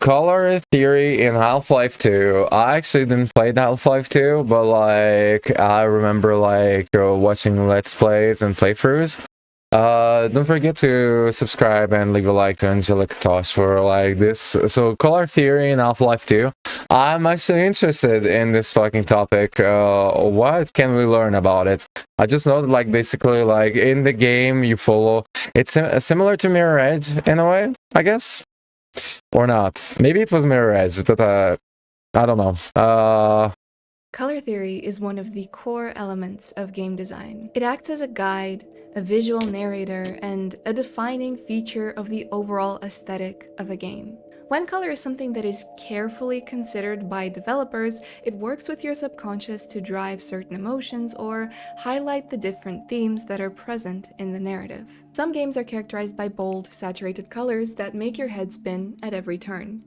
color theory in Half-Life 2. I actually didn't play Half-Life 2, but like I remember like watching Let's Plays and playthroughs. Don't forget to subscribe and leave a like to Angelica Tosh for like this. So color theory in Half-Life 2. I'm actually interested in this fucking topic. What can we learn about it? I just know that like basically like in the game you follow. It's similar to Mirror Edge in a way, I guess, or not. Maybe it was Mirror Edge. That I don't know. Color theory is one of the core elements of game design. It acts as a guide, a visual narrator, and a defining feature of the overall aesthetic of a game. When color is something that is carefully considered by developers, it works with your subconscious to drive certain emotions or highlight the different themes that are present in the narrative. Some games are characterized by bold, saturated colors that make your head spin at every turn.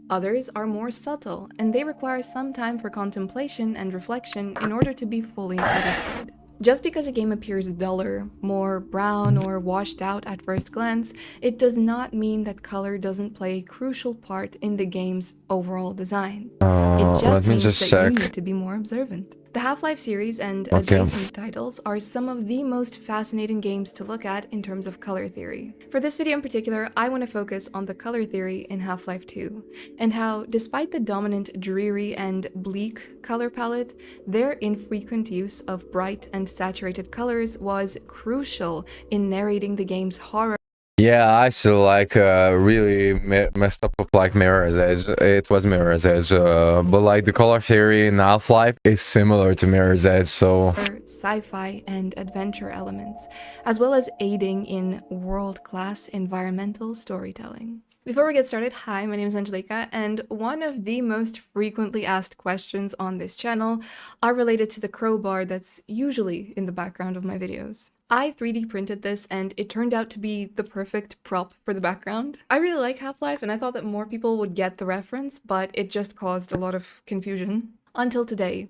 Others are more subtle, and they require some time for contemplation and reflection in order to be fully understood. Just because a game appears duller, more brown, or washed out at first glance, it does not mean that color doesn't play a crucial part in the game's overall design. It just means that you need to be more observant. The Half-Life series and adjacent titles are some of the most fascinating games to look at in terms of color theory. For this video in particular, I want to focus on the color theory in Half-Life 2, and how, despite the dominant dreary and bleak color palette, their infrequent use of bright and saturated colors was crucial in narrating the game's horror. Yeah, I actually like really messed up with like Mirror's Edge. It was Mirror's Edge, but like the color theory in Half-Life is similar to Mirror's Edge, so sci-fi and adventure elements, as well as aiding in world-class environmental storytelling. Before we get started, hi, my name is Angelica, and one of the most frequently asked questions on this channel are related to the crowbar that's usually in the background of my videos. I 3D printed this and it turned out to be the perfect prop for the background. I really like Half-Life and I thought that more people would get the reference, but it just caused a lot of confusion. Until today.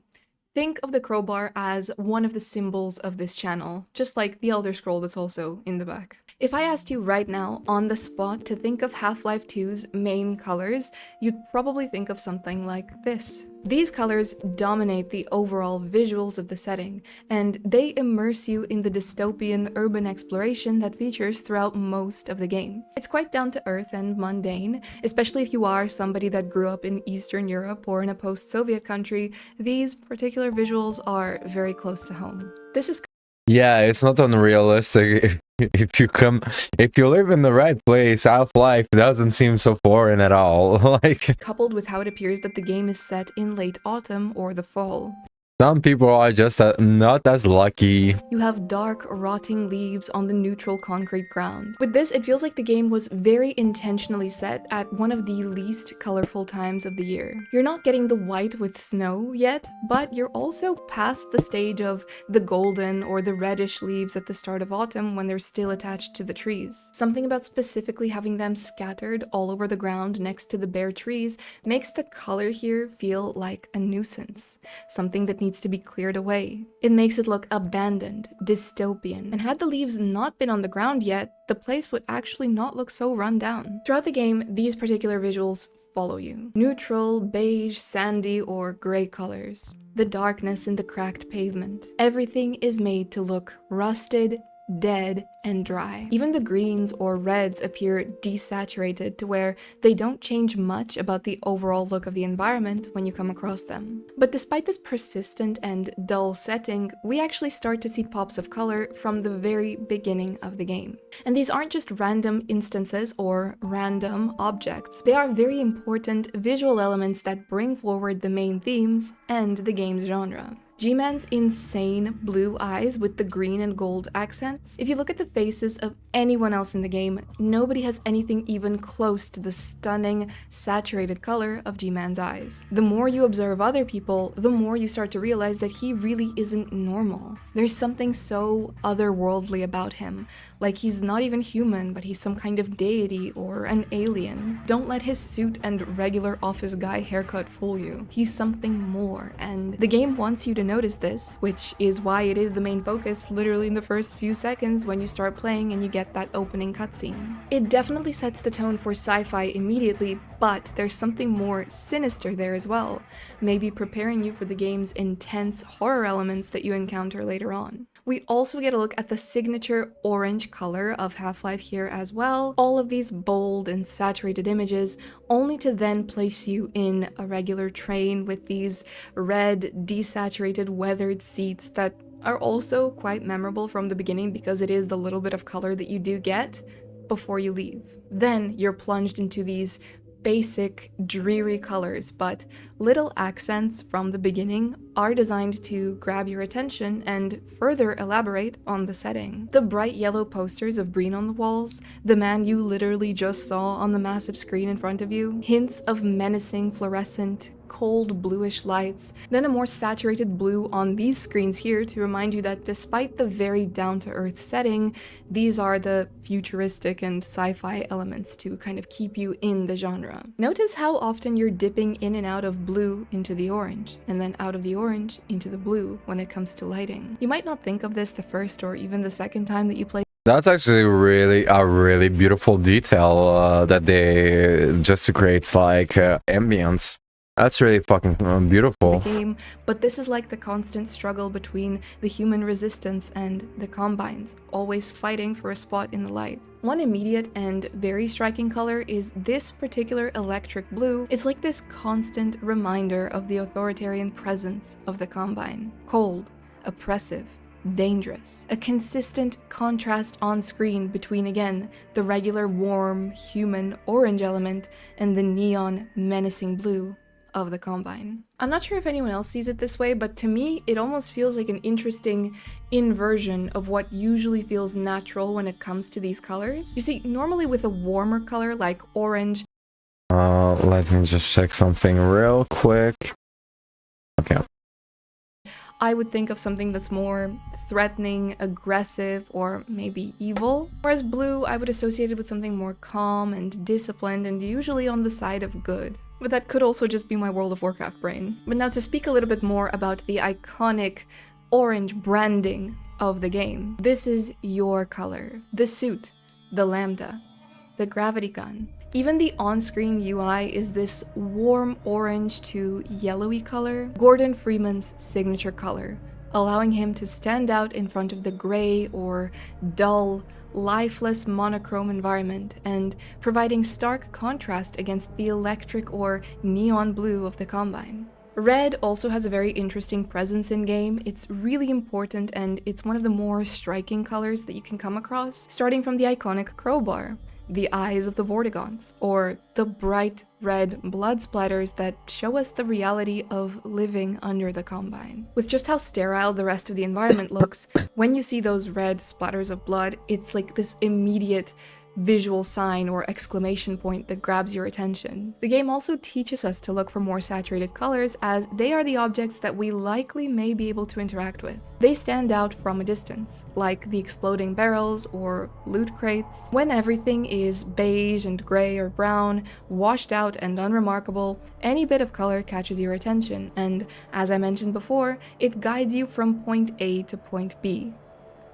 Think of the crowbar as one of the symbols of this channel, just like the Elder Scroll that's also in the back. If I asked you right now, on the spot, to think of Half-Life 2's main colors, you'd probably think of something like this. These colors dominate the overall visuals of the setting, and they immerse you in the dystopian urban exploration that features throughout most of the game. It's quite down to earth and mundane, especially if you are somebody that grew up in Eastern Europe or in a post-Soviet country. These particular visuals are very close to home. This is yeah, it's not unrealistic. If you live in the right place, Half-Life doesn't seem so foreign at all. Like, coupled with how it appears that the game is set in late autumn or the fall. Some people are just not as lucky. You have dark, rotting leaves on the neutral concrete ground. With this, it feels like the game was very intentionally set at one of the least colorful times of the year. You're not getting the white with snow yet, but you're also past the stage of the golden or the reddish leaves at the start of autumn when they're still attached to the trees. Something about specifically having them scattered all over the ground next to the bare trees makes the color here feel like a nuisance. Something that needs to be cleared away. It makes it look abandoned, dystopian, and had the leaves not been on the ground yet, the place would actually not look so run down. Throughout the game, these particular visuals follow you. Neutral, beige, sandy, or gray colors. The darkness in the cracked pavement. Everything is made to look rusted, dead, and dry. Even the greens or reds appear desaturated to where they don't change much about the overall look of the environment when you come across them. But despite this persistent and dull setting, we actually start to see pops of color from the very beginning of the game. And these aren't just random instances or random objects. They are very important visual elements that bring forward the main themes and the game's genre. G-Man's insane blue eyes with the green and gold accents. If you look at the faces of anyone else in the game, nobody has anything even close to the stunning, saturated color of G-Man's eyes. The more you observe other people, the more you start to realize that he really isn't normal. There's something so otherworldly about him, like he's not even human, but he's some kind of deity or an alien. Don't let his suit and regular office guy haircut fool you. He's something more, and the game wants you to notice this, which is why it is the main focus literally in the first few seconds when you start playing and you get that opening cutscene. It definitely sets the tone for sci-fi immediately, but there's something more sinister there as well, maybe preparing you for the game's intense horror elements that you encounter later on. We also get a look at the signature orange color of Half-Life here as well. All of these bold and saturated images, only to then place you in a regular train with these red, desaturated, weathered seats that are also quite memorable from the beginning because it is the little bit of color that you do get before you leave. Then you're plunged into these basic, dreary colors, but little accents from the beginning are designed to grab your attention and further elaborate on the setting. The bright yellow posters of Breen on the walls, the man you literally just saw on the massive screen in front of you, hints of menacing fluorescent, cold bluish lights, then a more saturated blue on these screens here to remind you that despite the very down-to-earth setting, these are the futuristic and sci-fi elements to kind of keep you in the genre. Notice how often you're dipping in and out of blue into the orange, and then out of the orange into the blue when it comes to lighting. You might not think of this the first or even the second time that you play. That's actually a really beautiful detail that they just to create like ambience. That's really fucking beautiful. The game, but this is like the constant struggle between the human resistance and the Combines, always fighting for a spot in the light. One immediate and very striking color is this particular electric blue. It's like this constant reminder of the authoritarian presence of the Combine. Cold, oppressive, dangerous. A consistent contrast on screen between, again, the regular warm, human orange element and the neon, menacing blue of the Combine. I'm not sure if anyone else sees it this way, but to me, it almost feels like an interesting inversion of what usually feels natural when it comes to these colors. You see, normally with a warmer color like orange, let me just check something real quick. Okay. I would think of something that's more threatening, aggressive, or maybe evil. Whereas blue, I would associate it with something more calm and disciplined and usually on the side of good. But that could also just be my World of Warcraft brain. But now to speak a little bit more about the iconic orange branding of the game. This is your color. The suit, the lambda, the gravity gun. Even the on-screen UI is this warm orange to yellowy color, Gordon Freeman's signature color, allowing him to stand out in front of the gray or dull, lifeless monochrome environment and providing stark contrast against the electric or neon blue of the Combine. Red also has a very interesting presence in-game. It's really important and it's one of the more striking colors that you can come across, starting from the iconic crowbar, the eyes of the Vortigons, or the bright red blood splatters that show us the reality of living under the Combine. With just how sterile the rest of the environment looks, when you see those red splatters of blood, it's like this immediate visual sign or exclamation point that grabs your attention. The game also teaches us to look for more saturated colors as they are the objects that we likely may be able to interact with. They stand out from a distance, like the exploding barrels or loot crates. When everything is beige and gray or brown, washed out and unremarkable, any bit of color catches your attention, and as I mentioned before, it guides you from point A to point B.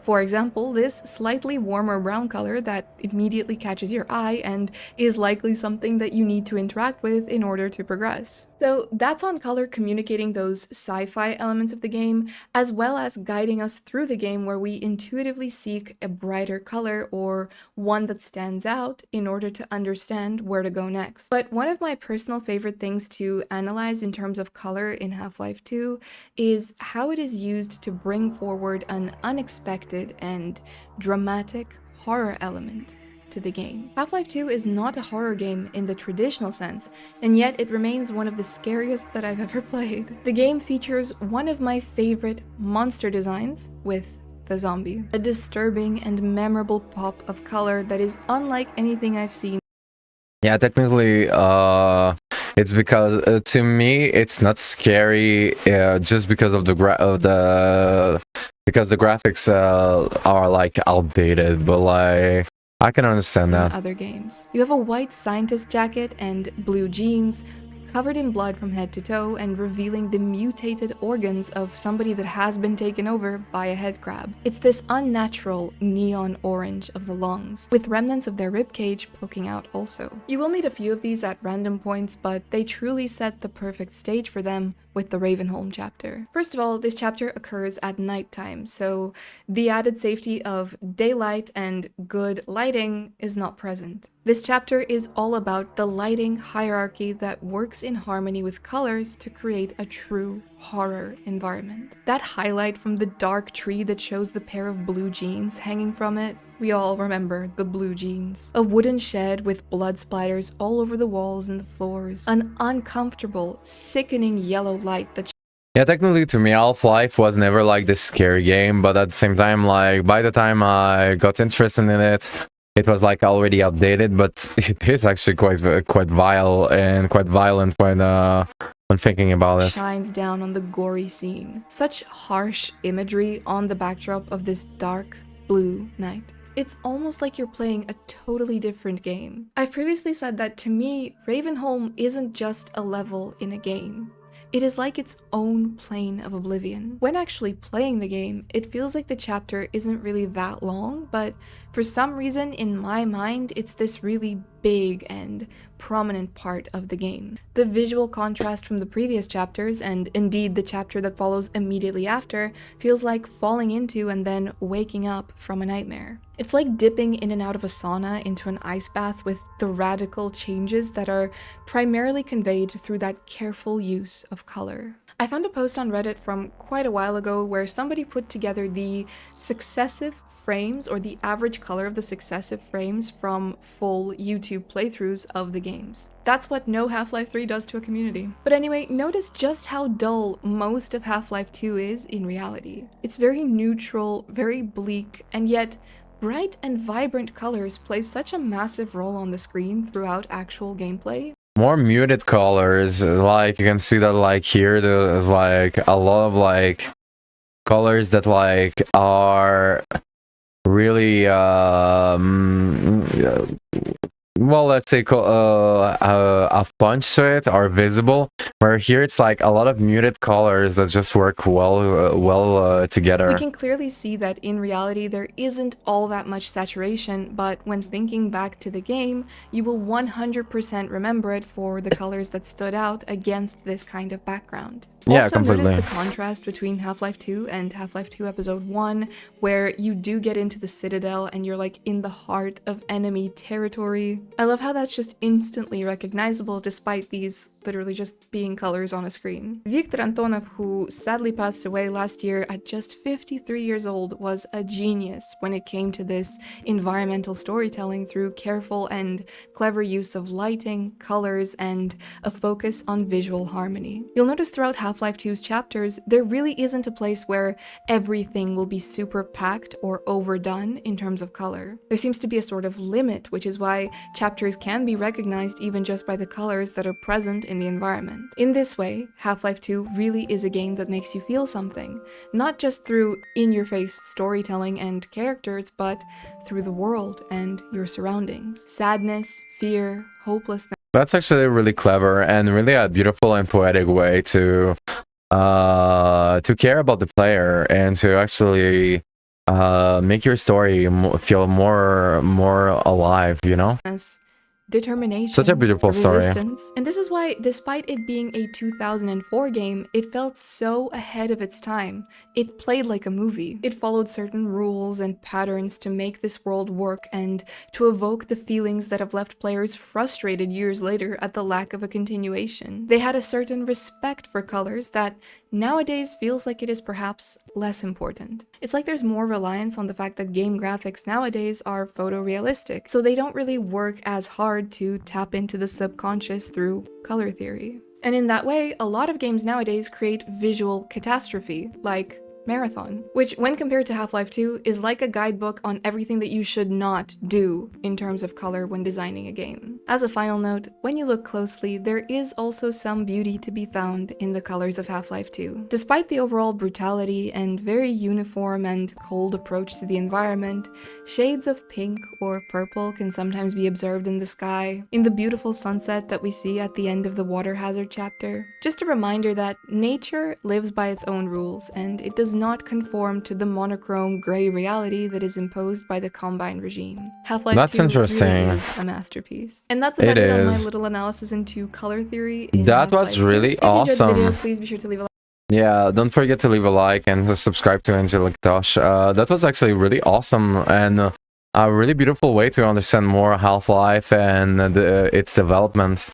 For example, this slightly warmer brown color that immediately catches your eye and is likely something that you need to interact with in order to progress. So that's on color communicating those sci-fi elements of the game, as well as guiding us through the game where we intuitively seek a brighter color or one that stands out in order to understand where to go next. But one of my personal favorite things to analyze in terms of color in Half-Life 2 is how it is used to bring forward an unexpected and dramatic horror element to the game. Half-Life 2 is not a horror game in the traditional sense, and yet it remains one of the scariest that I've ever played. The game features one of my favorite monster designs with the zombie, a disturbing and memorable pop of color that is unlike anything I've seen. Yeah, technically, it's because to me it's not scary just because of because the graphics are like outdated, but like I can understand that. Other games. You have a white scientist jacket and blue jeans, covered in blood from head to toe and revealing the mutated organs of somebody that has been taken over by a head crab. It's this unnatural neon orange of the lungs, with remnants of their ribcage poking out also. You will meet a few of these at random points, but they truly set the perfect stage for them with the Ravenholm chapter. First of all, this chapter occurs at nighttime, so the added safety of daylight and good lighting is not present. This chapter is all about the lighting hierarchy that works in harmony with colors to create a true horror environment. That highlight from the dark tree that shows the pair of blue jeans hanging from it, we all remember the blue jeans. A wooden shed with blood splatters all over the walls and the floors. An uncomfortable, sickening yellow light that Yeah, technically to me Half-Life was never like this scary game, but at the same time, like by the time I got interested in it, it was like already outdated, but it is actually quite vile and quite violent when thinking about it. shines down on the gory scene. Such harsh imagery on the backdrop of this dark blue night. It's almost like you're playing a totally different game. I've previously said that to me, Ravenholm isn't just a level in a game. It is like its own plane of oblivion. When actually playing the game, it feels like the chapter isn't really that long, but for some reason in my mind, it's this really big and prominent part of the game. The visual contrast from the previous chapters, and indeed the chapter that follows immediately after, feels like falling into and then waking up from a nightmare. It's like dipping in and out of a sauna into an ice bath with the radical changes that are primarily conveyed through that careful use of color. I found a post on Reddit from quite a while ago where somebody put together the successive frames, or the average color of the successive frames from full YouTube playthroughs of the games. That's what no Half-Life 3 does to a community. But anyway, notice just how dull most of Half-Life 2 is in reality. It's very neutral, very bleak, and yet bright and vibrant colors play such a massive role on the screen throughout actual gameplay. More muted colors, like you can see that like here there's like a lot of like colors that like are really well, let's say a punch to it are visible, where here it's like a lot of muted colors that just work well together. We can clearly see that in reality there isn't all that much saturation, but when thinking back to the game, you will 100% remember it for the colors that stood out against this kind of background. Yeah, Also, completely. notice the contrast between Half-Life 2 and Half-Life 2 Episode 1, where you do get into the Citadel and you're like in the heart of enemy territory. I love how that's just instantly recognizable despite these literally just being colors on a screen. Viktor Antonov, who sadly passed away last year at just 53 years old, was a genius when it came to this environmental storytelling through careful and clever use of lighting, colors, and a focus on visual harmony. You'll notice throughout Half-Life 2's chapters, there really isn't a place where everything will be super packed or overdone in terms of color. There seems to be a sort of limit, which is why chapters can be recognized even just by the colors that are present in the environment. In this way, Half-Life 2 really is a game that makes you feel something, not just through in-your-face storytelling and characters, but through the world and your surroundings. Sadness, fear, hopelessness. That's actually really clever and really a beautiful and poetic way to care about the player and to actually make your story feel more alive, you know? Determination, Such a beautiful story. resistance. And this is why, despite it being a 2004 game, it felt so ahead of its time. It played like a movie. It followed certain rules and patterns to make this world work and to evoke the feelings that have left players frustrated years later at the lack of a continuation. They had a certain respect for colors that nowadays feels like it is perhaps less important. It's like there's more reliance on the fact that game graphics nowadays are photorealistic, so they don't really work as hard to tap into the subconscious through color theory. And in that way, a lot of games nowadays create visual catastrophe, like Marathon, which when compared to Half-Life 2 is like a guidebook on everything that you should not do in terms of color when designing a game. As a final note, when you look closely, there is also some beauty to be found in the colors of Half-Life 2. Despite the overall brutality and very uniform and cold approach to the environment, shades of pink or purple can sometimes be observed in the sky, in the beautiful sunset that we see at the end of the water hazard chapter. Just a reminder that nature lives by its own rules, and it does not conform to the monochrome gray reality that is imposed by the Combine regime. Half-Life That's 2 interesting. really is a masterpiece. And that's about It it on my is. little analysis into color theory in That was Half-Life 2. really If you enjoyed the video, awesome. please be sure to leave a like. Yeah, don't forget to leave a like and to subscribe to Angelic Tosh. That was actually really awesome and a really beautiful way to understand more Half-Life and its development.